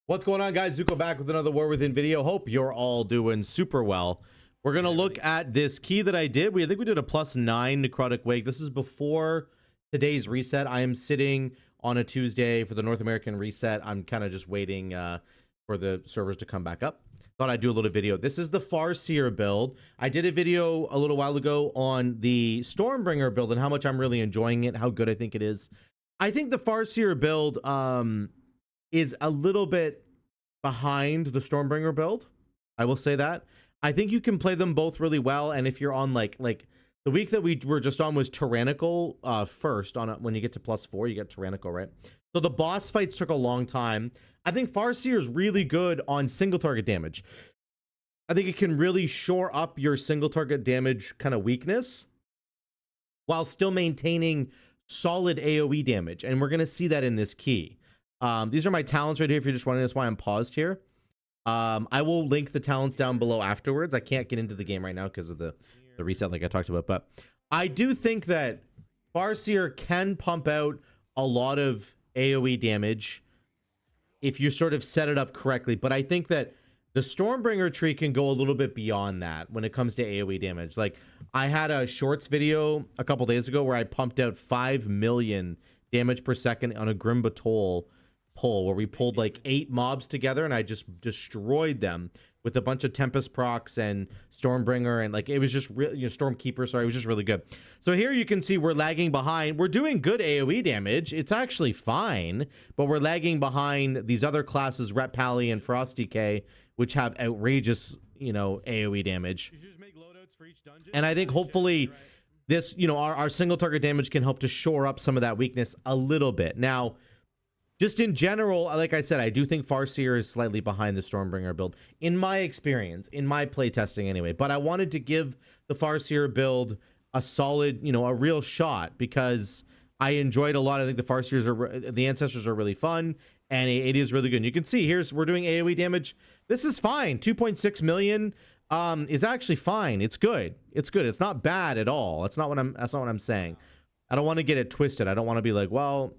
What's going on, guys? Zuko back with another War Within video. Hope you're all doing super well. We're gonna look at this key that I did. I think we did a +9 necrotic wake. This is before today's reset. I am sitting on a Tuesday for the North American reset. I'm kind of just waiting for the servers to come back up. Thought I'd do a little video. This is the Farseer build. I did a video a little while ago on the Stormbringer build and how much I'm really enjoying it, how good I think it is. I think the Farseer build is a little bit behind the Stormbringer build. I will say that. I think you can play them both really well, and if you're on like the week that we were just on was Tyrannical first on when you get to +4 you get Tyrannical, right? So the boss fights took a long time. I think Farseer is really good on single target damage. I think it can really shore up your single target damage kind of weakness while still maintaining solid AOE damage, and we're going to see that in this key. These are my talents right here if you're just wondering. That's why I'm paused here. I will link the talents down below afterwards. I can't get into the game right now because of the reset like I talked about, but I do think that Farseer can pump out a lot of AOE damage if you sort of set it up correctly, but I think that the Stormbringer tree can go a little bit beyond that when it comes to AOE damage. Like, I had a shorts video a couple days ago where I pumped out 5 million damage per second on a Grim Batol pull, where we pulled like 8 mobs together and I just destroyed them with a bunch of Tempest procs and Stormbringer, and like it was just really, Stormkeeper, sorry, it was just really good. So here you can see we're lagging behind. We're doing good AOE damage. It's actually fine, but we're lagging behind these other classes, Ret Pally and Frosty K, which have outrageous, AOE damage. And I think hopefully this, our single target damage can help to shore up some of that weakness a little bit. Now, just in general, like I said, I do think Farseer is slightly behind the Stormbringer build, in my experience, in my playtesting anyway. But I wanted to give the Farseer build a solid, a real shot, because I enjoyed a lot. I think the Ancestors are really fun, and it is really good. And you can see we're doing AOE damage. This is fine. 2.6 million is actually fine. It's good. It's good. It's not bad at all. That's not what I'm saying. I don't want to get it twisted. I don't want to be like, well,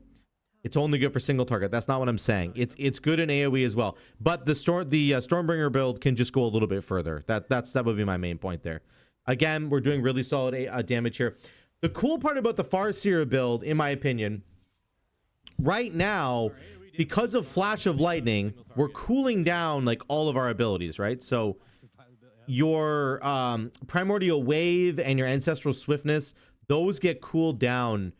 it's only good for single target. That's not what I'm saying. It's good in AOE as well. But the Stormbringer build can just go a little bit further. That would be my main point there. Again, we're doing really solid damage here. The cool part about the Farseer build, in my opinion, right now, because of Flash of Lightning, we're cooling down like all of our abilities, right? So your Primordial Wave and your Ancestral Swiftness, those get cooled down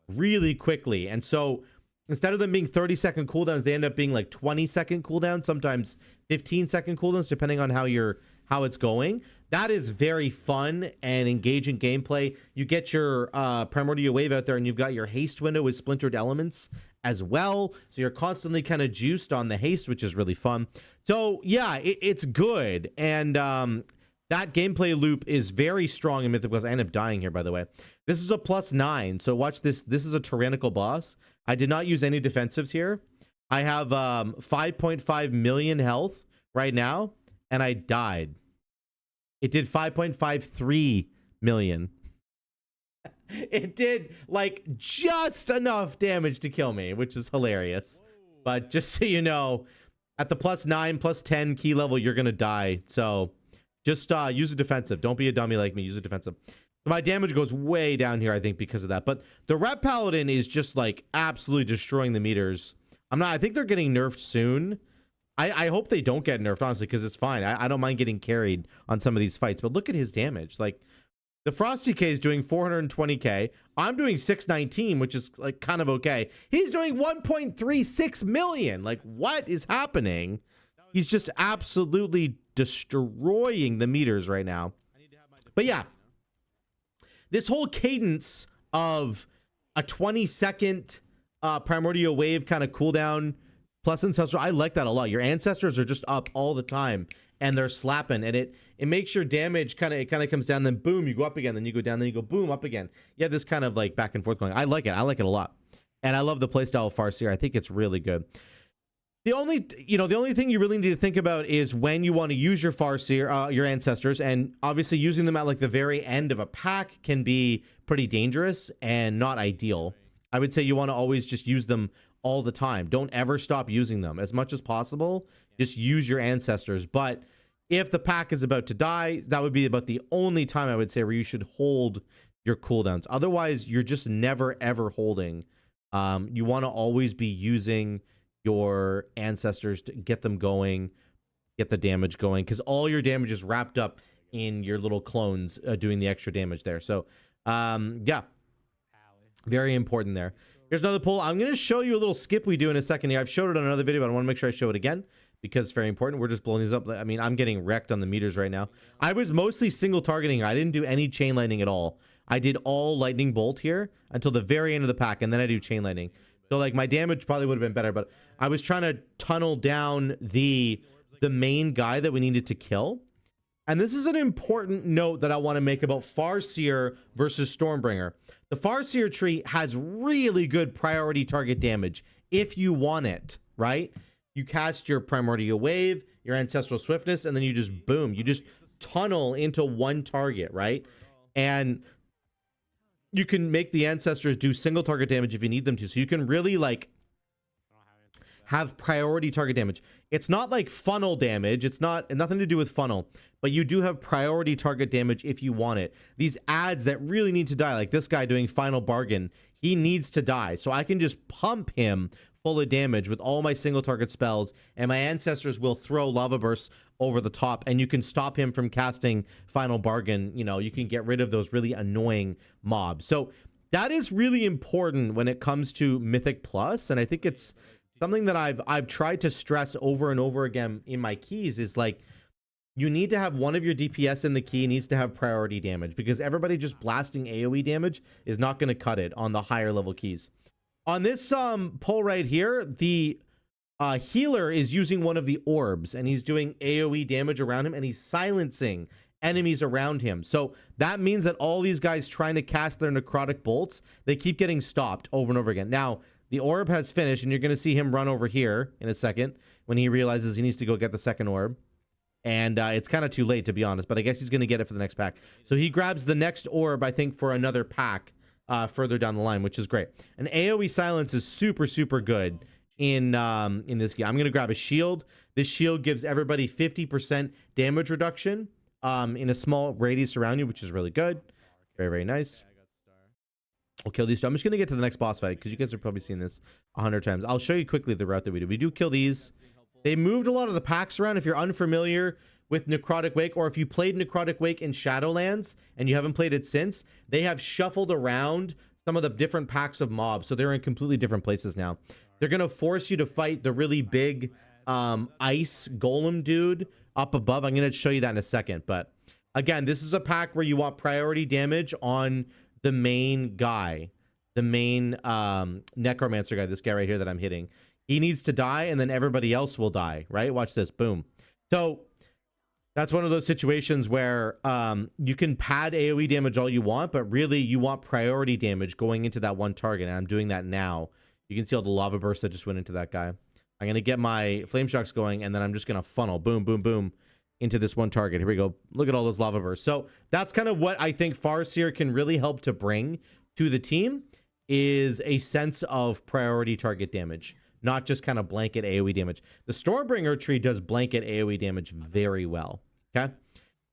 really quickly. And so instead of them being 30-second cooldowns, they end up being like 20-second cooldowns, sometimes 15-second cooldowns, depending on how it's going. That is very fun and engaging gameplay. You get your Primordial Wave out there, and you've got your haste window with splintered elements as well. So you're constantly kind of juiced on the haste, which is really fun. So yeah, it's good. And that gameplay loop is very strong in Mythic Quest. I end up dying here, by the way. This is a +9. So watch this. This is a Tyrannical boss. I did not use any defensives here. I have 5.5 million health right now, and I died. It did 5.53 million. It did like just enough damage to kill me, which is hilarious. But just so you know, at the +9, +10 key level, you're going to die. So just use a defensive. Don't be a dummy like me. Use a defensive. My damage goes way down here, I think, because of that. But the Ret Paladin is just like absolutely destroying the meters. I think they're getting nerfed soon. I hope they don't get nerfed, honestly, because it's fine. I don't mind getting carried on some of these fights. But look at his damage. Like, the Frosty K is doing 420k. I'm doing 619, which is like kind of okay. He's doing 1.36 million. Like, what is happening? He's just absolutely destroying the meters right now. But yeah, this whole cadence of a 20-second Primordial Wave kind of cooldown plus Ancestral, I like that a lot. Your Ancestors are just up all the time, and they're slapping, and it makes your damage kind of comes down, then boom, you go up again, then you go down, then you go boom, up again. You have this kind of like back and forth going. I like it. I like it a lot, and I love the playstyle of Farseer. I think it's really good. The only thing you really need to think about is when you want to use your Farseer, your Ancestors, and obviously using them at like the very end of a pack can be pretty dangerous and not ideal. I would say you want to always just use them all the time. Don't ever stop using them. As much as possible, just use your ancestors. But if the pack is about to die, that would be about the only time I would say where you should hold your cooldowns. Otherwise, you're just never ever holding. You want to always be using your ancestors to get them going, get the damage going, because all your damage is wrapped up in your little clones doing the extra damage there. So yeah, very important there. Here's another pull. I'm going to show you a little skip we do in a second here. I've showed it on another video, but I want to make sure I show it again because it's very important. We're just blowing these up. I mean, I'm getting wrecked on the meters right now. I was mostly single targeting. I didn't do any chain lightning at all. I did all lightning bolt here until the very end of the pack, and then I do chain lightning. So like my damage probably would have been better, but I was trying to tunnel down the main guy that we needed to kill. And this is an important note that I want to make about Farseer versus Stormbringer. The Farseer tree has really good priority target damage if you want it, right? You cast your Primordial Wave, your Ancestral Swiftness, and then you just boom, you just tunnel into one target, right? And you can make the ancestors do single target damage if you need them to. So you can really like have priority target damage. It's not like funnel damage. It's nothing to do with funnel, but you do have priority target damage if you want it. These ads that really need to die, like this guy doing Final Bargain, he needs to die. So I can just pump him full of damage with all my single target spells, and my ancestors will throw lava bursts over the top, and you can stop him from casting Final Bargain. You know, you can get rid of those really annoying mobs. So that is really important when it comes to Mythic Plus, and I think it's something that I've tried to stress over and over again in my keys is like, you need to have one of your DPS in the key needs to have priority damage, because everybody just blasting AOE damage is not going to cut it on the higher level keys. On this pull right here, the healer is using one of the orbs, and he's doing AOE damage around him, and he's silencing enemies around him. So that means that all these guys trying to cast their necrotic bolts, they keep getting stopped over and over again. Now, the orb has finished, and you're going to see him run over here in a second when he realizes he needs to go get the second orb. And it's kind of too late, to be honest, but I guess he's going to get it for the next pack. So he grabs the next orb, I think, for another pack further down the line, which is great. And AOE silence is super, super good in this game. I'm going to grab a shield. This shield gives everybody 50% damage reduction in a small radius around you, which is really good. Very, very nice. We'll kill these two. I'm just going to get to the next boss fight because you guys have probably seen this 100 times. I'll show you quickly the route that we do. We do kill these. They moved a lot of the packs around. If you're unfamiliar with Necrotic Wake, or if you played Necrotic Wake in Shadowlands and you haven't played it since, they have shuffled around some of the different packs of mobs. So they're in completely different places now. They're going to force you to fight the really big ice golem dude up above. I'm going to show you that in a second. But again, this is a pack where you want priority damage on the main guy, the main necromancer guy, this guy right here that I'm hitting. He needs to die, and then everybody else will die, right? Watch this. Boom. So that's one of those situations where you can pad AoE damage all you want, but really you want priority damage going into that one target, and I'm doing that now. You can see all the lava bursts that just went into that guy. I'm going to get my flame shocks going, and then I'm just going to funnel, boom, boom, boom, into this one target. Here we go. Look at all those lava bursts. So that's kind of what I think Farseer can really help to bring to the team, is a sense of priority target damage, not just kind of blanket AoE damage. The Stormbringer tree does blanket AoE damage very well. Okay.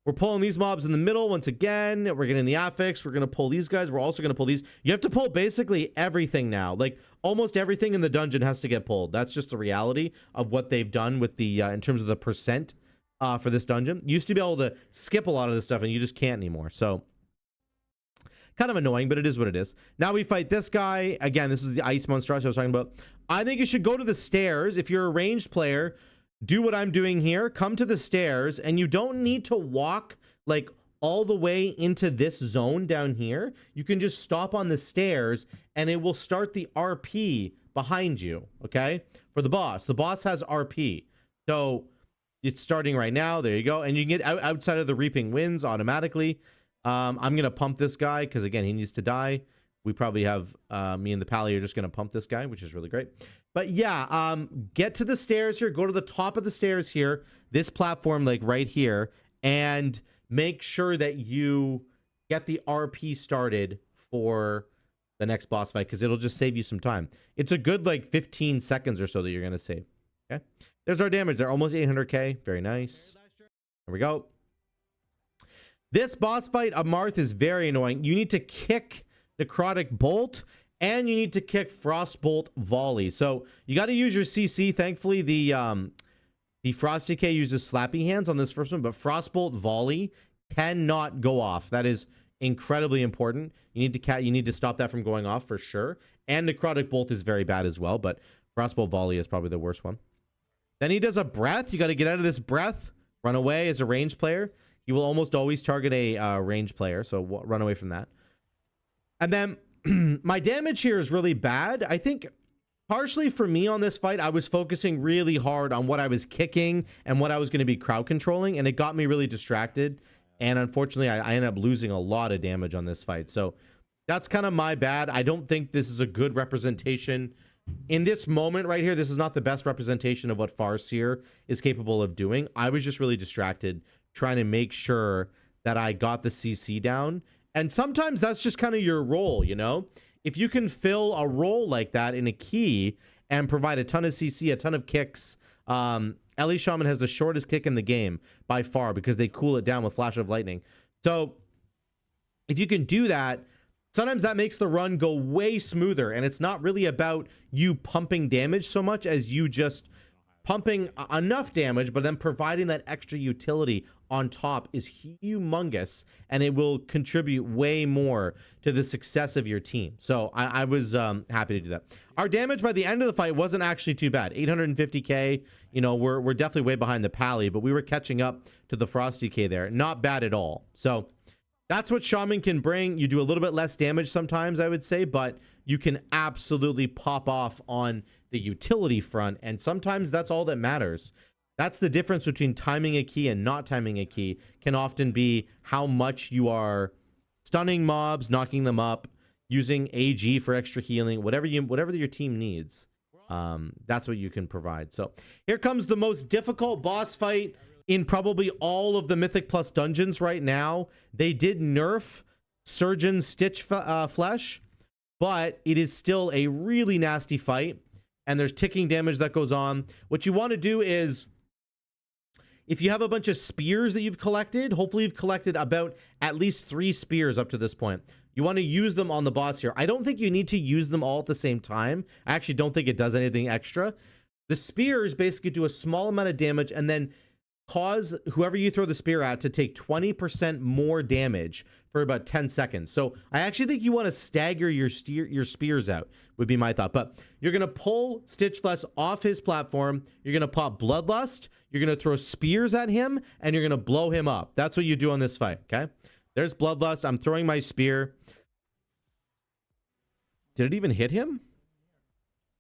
We're pulling these mobs in the middle once again. We're getting the affix. We're going to pull these guys. We're also going to pull these. You have to pull basically everything now. Like almost everything in the dungeon has to get pulled. That's just the reality of what they've done with the, in terms of the percent for this dungeon. You used to be able to skip a lot of this stuff, and you just can't anymore. So kind of annoying, but it is what it is. Now we fight this guy. Again, this is the ice monstrosity I was talking about. I think you should go to the stairs. If you're a ranged player, do what I'm doing here. Come to the stairs, and you don't need to walk like all the way into this zone down here. You can just stop on the stairs, and it will start the RP behind you, okay? For the boss. The boss has RP. So it's starting right now. There you go. And you can get outside of the Reaping Winds automatically. I'm going to pump this guy because, again, he needs to die. We probably have me and the Pally are just going to pump this guy, which is really great. But yeah, get to the stairs here. Go to the top of the stairs here, this platform like right here, and make sure that you get the RP started for the next boss fight, because it'll just save you some time. It's a good like 15 seconds or so that you're going to save. Okay, there's our damage. They're almost 800k. Very nice. There we go. This boss fight of Marth is very annoying. You need to kick Necrotic Bolt, and you need to kick Frostbolt Volley. So you got to use your CC. Thankfully, the Frosty K uses Slappy Hands on this first one, but Frostbolt Volley cannot go off. That is incredibly important. You need to stop that from going off for sure. And Necrotic Bolt is very bad as well, but Frostbolt Volley is probably the worst one. Then he does a breath. You got to get out of this breath. Run away as a ranged player. You will almost always target a ranged player, so run away from that. And then my damage here is really bad. I think partially for me on this fight, I was focusing really hard on what I was kicking and what I was going to be crowd controlling, and it got me really distracted. And unfortunately, I ended up losing a lot of damage on this fight. So that's kind of my bad. I don't think this is a good representation. In this moment right here, this is not the best representation of what Farseer is capable of doing. I was just really distracted trying to make sure that I got the CC down. And sometimes that's just kind of your role, you know? If you can fill a role like that in a key and provide a ton of CC, a ton of kicks, Ellie Shaman has the shortest kick in the game by far because they cool it down with Flash of Lightning. So if you can do that, sometimes that makes the run go way smoother, and it's not really about you pumping damage so much as you just pumping enough damage, but then providing that extra utility on top is humongous, and it will contribute way more to the success of your team. So I was happy to do that. Our damage by the end of the fight wasn't actually too bad. 850k. You know, we're definitely way behind the Pally, but we were catching up to the Frosty K there. Not bad at all. So that's what Shaman can bring. You do a little bit less damage sometimes, I would say, but you can absolutely pop off on the utility front, and sometimes that's all that matters. That's the difference between timing a key and not timing a key, can often be how much you are stunning mobs, knocking them up, using AG for extra healing, whatever your team needs. That's what you can provide. So here comes the most difficult boss fight in probably all of the Mythic Plus dungeons right now. They did nerf Surgeon Stitch Flesh, but it is still a really nasty fight, and there's ticking damage that goes on. What you want to do is, if you have a bunch of spears that you've collected, hopefully you've collected about at least 3 spears up to this point. You want to use them on the boss here. I don't think you need to use them all at the same time. I actually don't think it does anything extra. The spears basically do a small amount of damage and then cause whoever you throw the spear at to take 20% more damage for about 10 seconds. So I actually think you want to stagger your spears out, would be my thought. But you're going to pull Stitchflesh off his platform. You're going to pop Bloodlust. You're going to throw spears at him, and you're going to blow him up. That's what you do on this fight, okay? There's Bloodlust. I'm throwing my spear. Did it even hit him?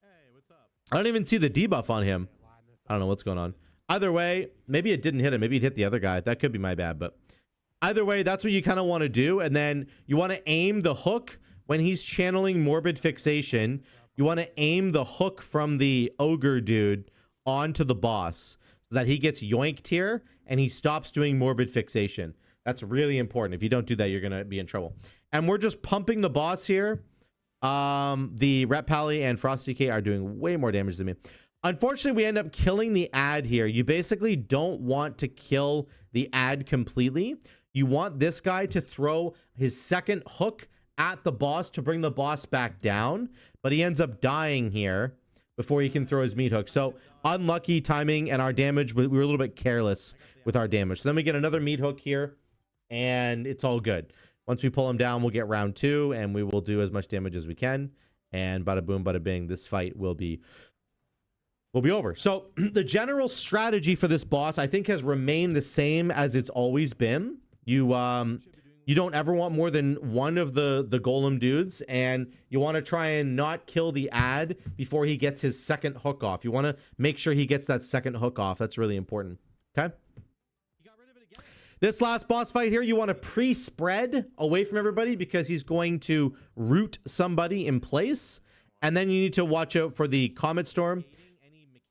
Hey, what's up? I don't even see the debuff on him. I don't know what's going on. Either way, maybe it didn't hit him. Maybe it hit the other guy. That could be my bad, but either way, that's what you kind of want to do. And then you want to aim the hook when he's channeling Morbid Fixation. You want to aim the hook from the ogre dude onto the boss so that he gets yoinked here and he stops doing Morbid Fixation. That's really important. If you don't do that, you're going to be in trouble. And we're just pumping the boss here. The Ret Pally and Frosty K are doing way more damage than me. Unfortunately, we end up killing the ad here. You basically don't want to kill the ad completely. You want this guy to throw his second hook at the boss to bring the boss back down, but he ends up dying here before he can throw his meat hook. So unlucky timing, and our damage, we were a little bit careless with our damage. So then we get another meat hook here, and it's all good. Once we pull him down, we'll get round 2, and we will do as much damage as we can. And bada boom, bada bing, this fight will be over. So the general strategy for this boss, I think, has remained the same as it's always been. You don't ever want more than one of the golem dudes, and you want to try and not kill the ad before he gets his second hook off. You want to make sure he gets that second hook off. That's really important. Okay. This last boss fight here, you want to pre-spread away from everybody because he's going to root somebody in place. And then you need to watch out for the Comet Storm.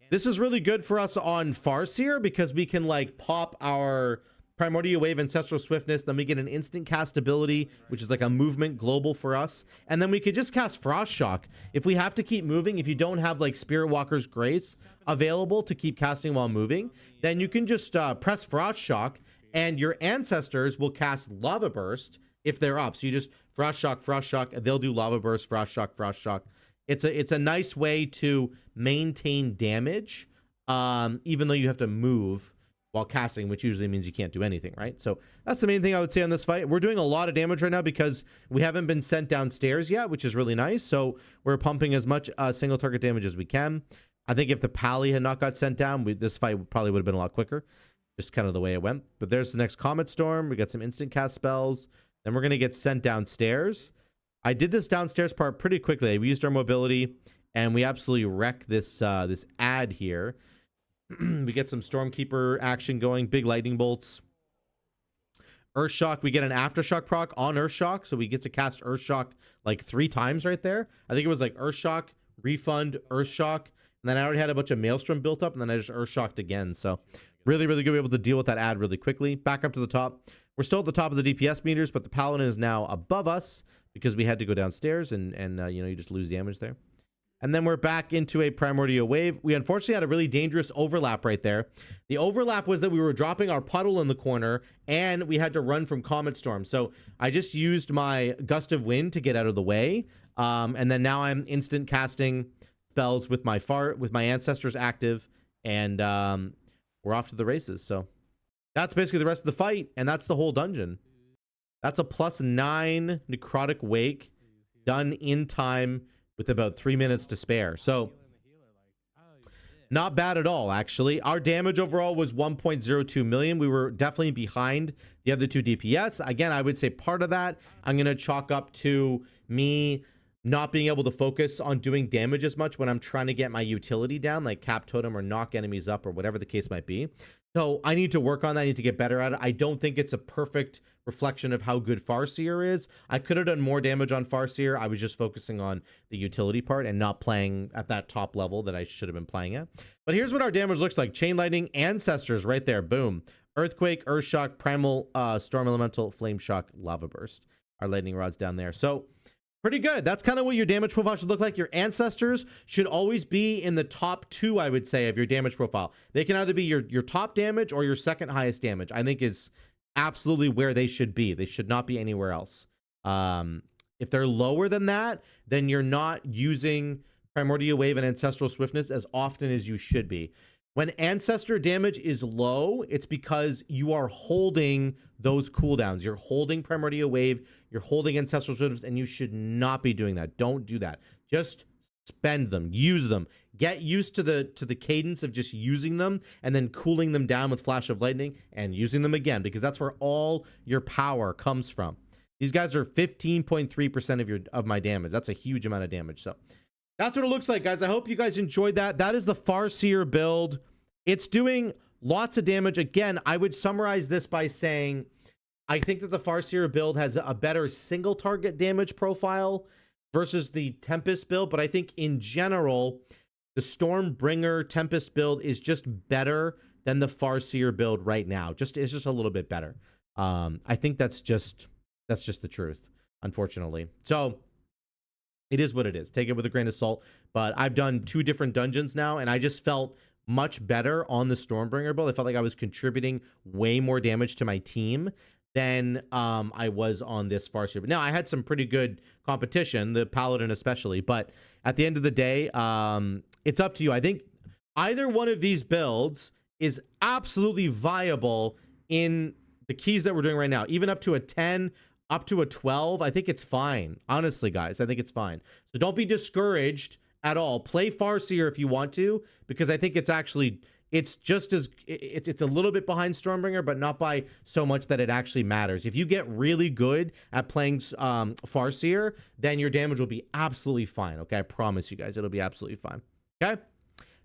This is really good for us on Farseer because we can like pop our Primordial Wave, Ancestral Swiftness. Then we get an instant cast ability, which is like a movement global for us. And then we could just cast Frost Shock. If we have to keep moving, if you don't have like Spirit Walker's Grace available to keep casting while moving, then you can just press Frost Shock and your ancestors will cast Lava Burst if they're up. So you just Frost Shock, and they'll do Lava Burst, Frost Shock. It's a nice way to maintain damage, even though you have to move while casting, which usually means you can't do anything, right? So that's the main thing I would say on this fight. We're doing a lot of damage right now because we haven't been sent downstairs yet, which is really nice. So we're pumping as much single target damage as we can. I think if the Pally had not got sent down, this fight probably would have been a lot quicker. Just kind of the way it went. But there's the next Comet Storm. We got some instant cast spells. Then we're going to get sent downstairs. I did this downstairs part pretty quickly. We used our mobility, and we absolutely wrecked this this ad here. We get some Stormkeeper action going, big lightning bolts. Earthshock, we get an Aftershock proc on Earthshock, so we get to cast Earthshock like 3 times right there. I think it was like Earthshock, Refund, Earthshock, and then I already had a bunch of Maelstrom built up, and then I just Earthshocked again. So really, really good to be able to deal with that ad really quickly. Back up to the top. We're still at the top of the DPS meters, but the Paladin is now above us because we had to go downstairs, and you know, you just lose damage there. And then we're back into a Primordial Wave. We unfortunately had a really dangerous overlap right there. The overlap was that we were dropping our puddle in the corner and we had to run from Comet Storm. So I just used my Gust of Wind to get out of the way. And then now I'm instant casting spells with my ancestors active, and we're off to the races. So that's basically the rest of the fight, and that's the whole dungeon. That's a +9 Necrotic Wake done in time with about 3 minutes to spare. So not bad at all, actually. Our damage overall was 1.02 million. We were definitely behind the other 2 DPS. Again, I would say part of that I'm going to chalk up to me not being able to focus on doing damage as much when I'm trying to get my utility down, like Cap Totem or knock enemies up or whatever the case might be. So I need to work on that. I need to get better at it. I don't think it's a perfect reflection of how good Farseer is. I could have done more damage on Farseer. I was just focusing on the utility part and not playing at that top level that I should have been playing at. But here's what our damage looks like. Chain Lightning, Ancestors right there. Boom. Earthquake, Earthshock, Primal, Storm Elemental, Flame Shock, Lava Burst. Our lightning rods down there. So pretty good. That's kind of what your damage profile should look like. Your ancestors should always be in the top 2, I would say, of your damage profile. They can either be your top damage or your second highest damage, I think is absolutely where they should be. They should not be anywhere else. If they're lower than that, then you're not using Primordial Wave and Ancestral Swiftness as often as you should be. When ancestor damage is low, it's because you are holding those cooldowns. You're holding Primordial Wave, you're holding Ancestral Swiftness, and you should not be doing that. Don't do that. Just spend them, use them. Get used to the cadence of just using them and then cooling them down with Flash of Lightning and using them again, because that's where all your power comes from. These guys are 15.3% of my damage. That's a huge amount of damage. So that's what it looks like, guys. I hope you guys enjoyed that. That is the Farseer build. It's doing lots of damage. Again, I would summarize this by saying I think that the Farseer build has a better single target damage profile versus the Tempest build, but I think in general, the Stormbringer Tempest build is just better than the Farseer build right now. It's just a little bit better. I think that's just the truth, unfortunately. So it is what it is. Take it with a grain of salt. But I've done 2 different dungeons now, and I just felt much better on the Stormbringer build. I felt like I was contributing way more damage to my team than I was on this Farseer. But now I had some pretty good competition, the Paladin especially. But at the end of the day, it's up to you. I think either one of these builds is absolutely viable in the keys that we're doing right now. Even up to a 10, up to a 12, I think it's fine. Honestly, guys, I think it's fine. So don't be discouraged at all. Play Farseer if you want to, because I think it's actually, it's just as, it's a little bit behind Stormbringer, but not by so much that it actually matters. If you get really good at playing Farseer, then your damage will be absolutely fine. Okay, I promise you guys, it'll be absolutely fine. Okay,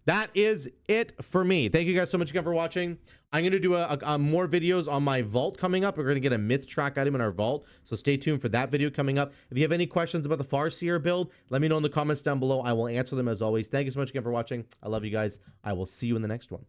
that is it for me. Thank you guys so much again for watching. I'm going to do more videos on my vault coming up. We're going to get a myth track item in our vault, so stay tuned for that video coming up. If you have any questions about the Farseer build, let me know in the comments down below. I will answer them as always. Thank you so much again for watching. I love you guys. I will see you in the next one.